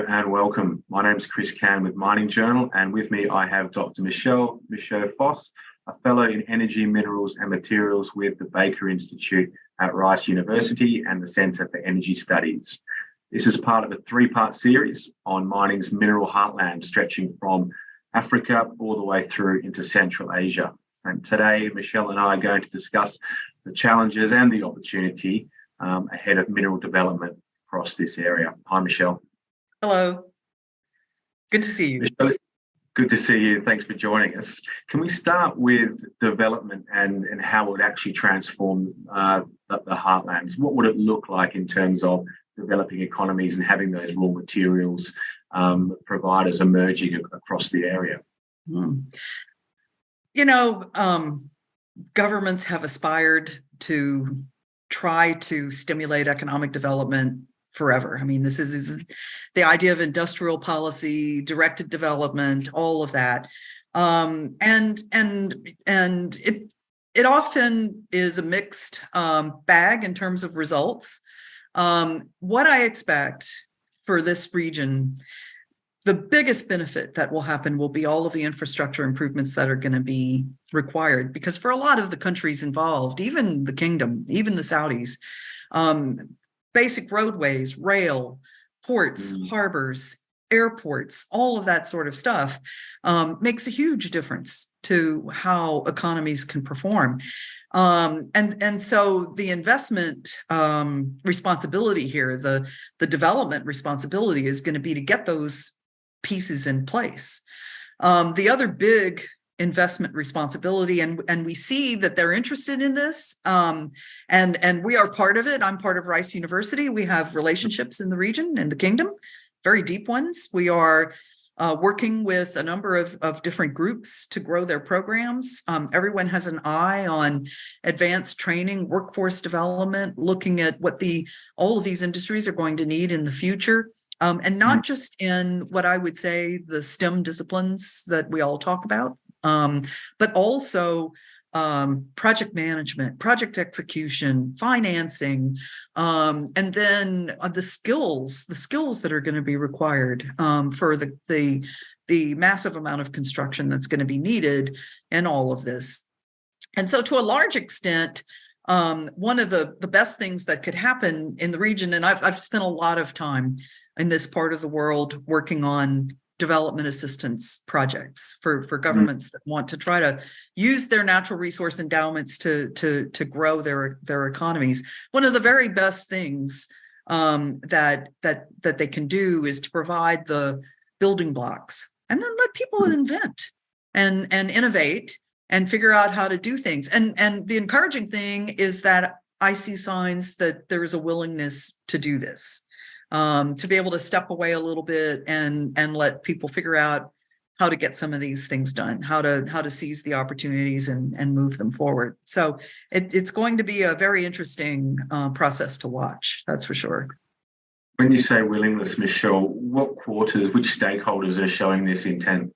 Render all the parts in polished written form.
Hello and welcome. My name is Chris Can with Mining Journal, and with me I have Dr. Michelle Michot Foss, a fellow in energy, minerals and materials with the Baker Institute at Rice University and the Centre for Energy Studies. This is part of a three-part series on mining's mineral heartland, stretching from Africa all the way through into Central Asia. And today, Michelle and I are going to discuss the challenges and the opportunity ahead of mineral development across this area. Hi, Michelle. Hello. Good to see you. Michelle, good to see you. Thanks for joining us. Can we start with development and how it would actually transform the heartlands? What would it look like in terms of developing economies and having those raw materials providers emerging across the area? Governments have aspired to try to stimulate economic development forever. I mean, this is the idea of industrial policy, directed development, all of that, and it often is a mixed bag in terms of results. What I expect for this region, the biggest benefit that will happen will be all of the infrastructure improvements that are going to be required, because for a lot of the countries involved, even the kingdom, even the Saudis, basic roadways, rail, ports, harbors, airports, all of that sort of stuff makes a huge difference to how economies can perform. And so the investment responsibility here, the development responsibility is going to be to get those pieces in place. The other big investment responsibility, and we see that they're interested in this, and we are part of it. I'm part of Rice University. We have relationships in the region, in the kingdom, very deep ones. We are working with a number of different groups to grow their programs. Everyone has an eye on advanced training, workforce development, looking at what all of these industries are going to need in the future. And not just in what I would say the STEM disciplines that we all talk about, but also project management, project execution, financing, and then the skills that are going to be required for the massive amount of construction that's going to be needed in all of this. And so to a large extent, one of the best things that could happen in the region, and I've spent a lot of time in this part of the world working on development assistance projects for governments that want to try to use their natural resource endowments to grow their economies. One of the very best things that they can do is to provide the building blocks and then let people invent and innovate and figure out how to do things. And the encouraging thing is that I see signs that there is a willingness to do this. To be able to step away a little bit and let people figure out how to get some of these things done, how to seize the opportunities and move them forward. So it's going to be a very interesting process to watch, that's for sure. When you say willingness, Michelle, what quarters, which stakeholders are showing this intent?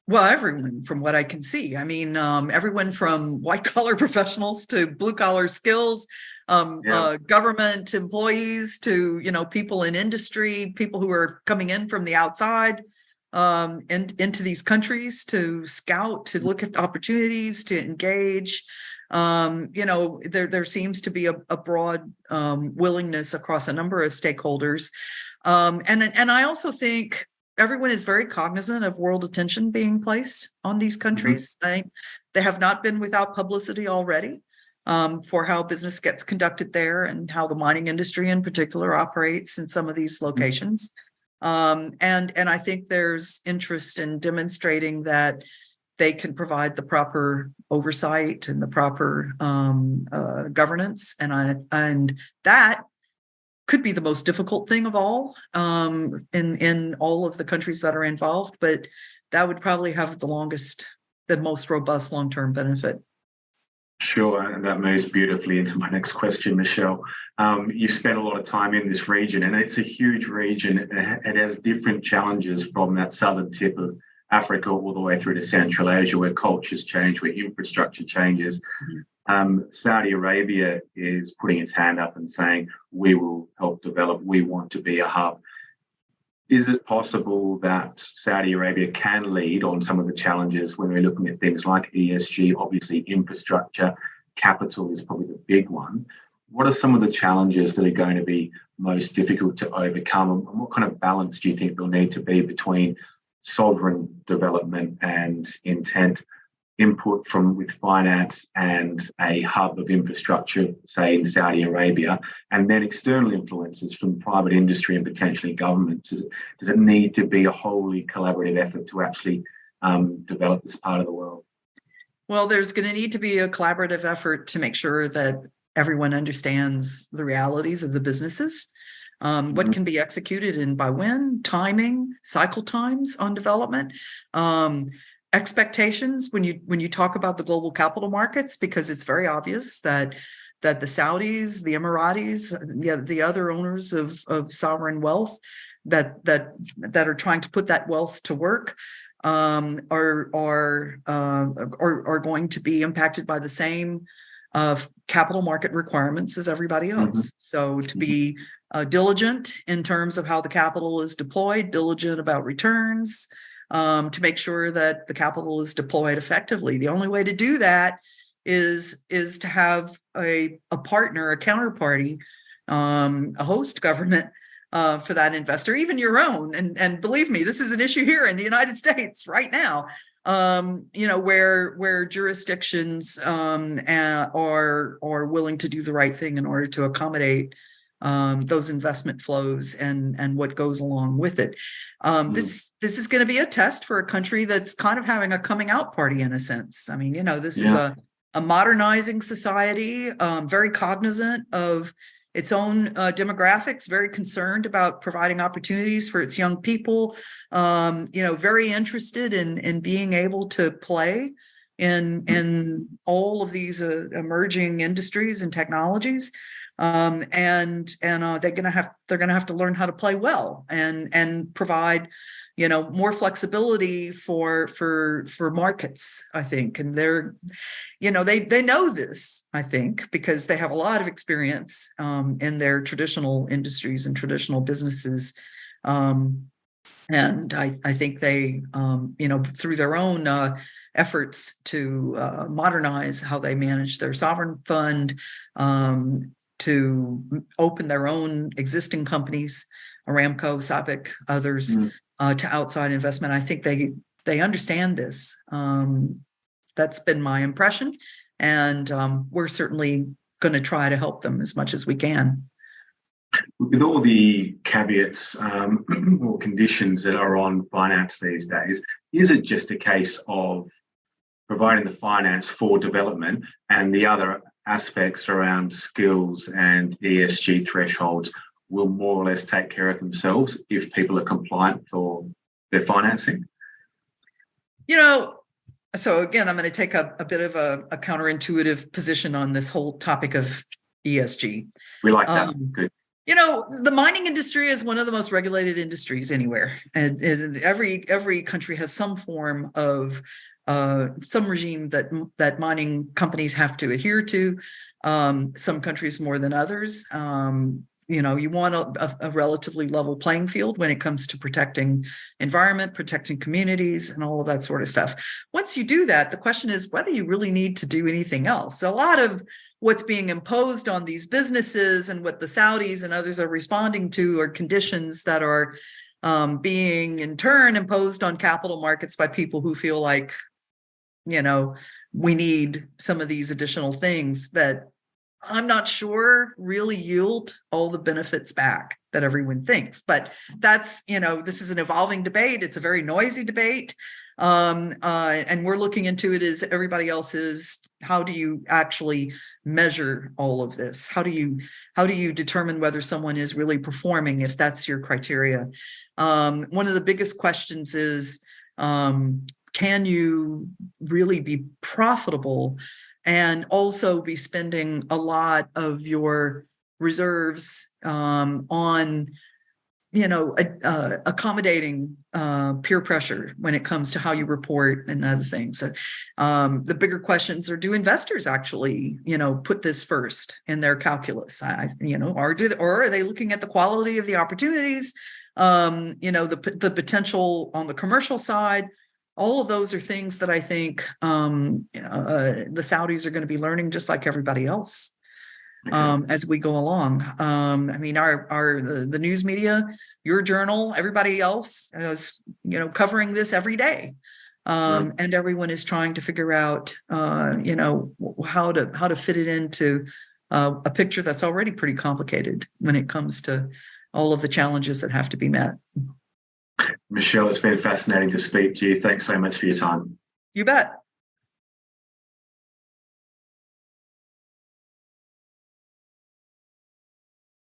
Well, everyone, from what I can see. I mean, everyone from white-collar professionals to blue-collar skills, government employees to, people in industry, people who are coming in from the outside and into these countries to scout, to look at opportunities, to engage. There seems to be a broad willingness across a number of stakeholders. And I also think everyone is very cognizant of world attention being placed on these countries. They have not been without publicity already for how business gets conducted there and how the mining industry in particular operates in some of these locations. And I think there's interest in demonstrating that they can provide the proper oversight and the proper governance. And that could be the most difficult thing of all in all of the countries that are involved, but that would probably have the most robust long-term benefit. Sure, and that moves beautifully into my next question, Michelle. You spent a lot of time in this region, and it's a huge region. It has different challenges from that southern tip of Africa all the way through to Central Asia, where cultures change, where infrastructure changes. Saudi Arabia is putting its hand up and saying, we will help develop, we want to be a hub. is it possible that Saudi Arabia can lead on some of the challenges when we're looking at things like ESG? Obviously, infrastructure, capital is probably the big one. What are some of the challenges that are going to be most difficult to overcome? And what kind of balance do you think there'll need to be between sovereign development and intent, input from with finance and a hub of infrastructure, say in Saudi Arabia, and then external influences from private industry and potentially governments? Does it need to be a wholly collaborative effort to actually develop this part of the world? Well, there's going to need to be a collaborative effort to make sure that everyone understands the realities of the businesses, what can be executed and by when, timing, cycle times on development, expectations when you talk about the global capital markets, because it's very obvious that the Saudis, the Emiratis, the other owners of sovereign wealth that are trying to put that wealth to work are going to be impacted by the same capital market requirements as everybody else. So to be diligent in terms of how the capital is deployed, diligent about returns, to make sure that the capital is deployed effectively. The only way to do that is to have a partner, a counterparty, a host government for that investor, even your own. And believe me, this is an issue here in the United States right now. Where jurisdictions are willing to do the right thing in order to accommodate those investment flows and what goes along with it. This is going to be a test for a country that's kind of having a coming out party in a sense. I mean, this is a modernizing society, very cognizant of its own demographics, very concerned about providing opportunities for its young people, very interested in being able to play in all of these emerging industries and technologies. They're going to have to learn how to play well and provide more flexibility for markets, I think. And they know this, I think, because they have a lot of experience in their traditional industries and traditional businesses. And I think they, through their own efforts to modernize how they manage their sovereign fund, to open their own existing companies, Aramco, SABIC, others, to outside investment. I think they understand this. That's been my impression. And we're certainly going to try to help them as much as we can. With all the caveats or conditions that are on finance these days, is it just a case of providing the finance for development and the other aspects around skills and ESG thresholds will more or less take care of themselves if people are compliant for their financing? So again, I'm going to take a bit of a counterintuitive position on this whole topic of ESG. We like that. Good. The mining industry is one of the most regulated industries anywhere. And every country has some form of some regime that mining companies have to adhere to. Some countries more than others. You want a relatively level playing field when it comes to protecting environment, protecting communities, and all of that sort of stuff. Once you do that, the question is whether you really need to do anything else. So a lot of what's being imposed on these businesses and what the Saudis and others are responding to are conditions that are being in turn imposed on capital markets by people who feel like, we need some of these additional things that I'm not sure really yield all the benefits back that everyone thinks. But that's, this is an evolving debate. It's a very noisy debate. And we're looking into it as everybody else is. How do you actually measure all of this? How do you determine whether someone is really performing, if that's your criteria? One of the biggest questions is, can you really be profitable and also be spending a lot of your reserves on, accommodating peer pressure when it comes to how you report and other things? So, the bigger questions are: do investors actually, put this first in their calculus? Or are they looking at the quality of the opportunities? The potential on the commercial side. All of those are things that I think the Saudis are going to be learning just like everybody else as we go along. The news media, your journal, everybody else is covering this every day, and everyone is trying to figure out how to fit it into a picture that's already pretty complicated when it comes to all of the challenges that have to be met. Michelle, it's been fascinating to speak to you. Thanks so much for your time. You bet.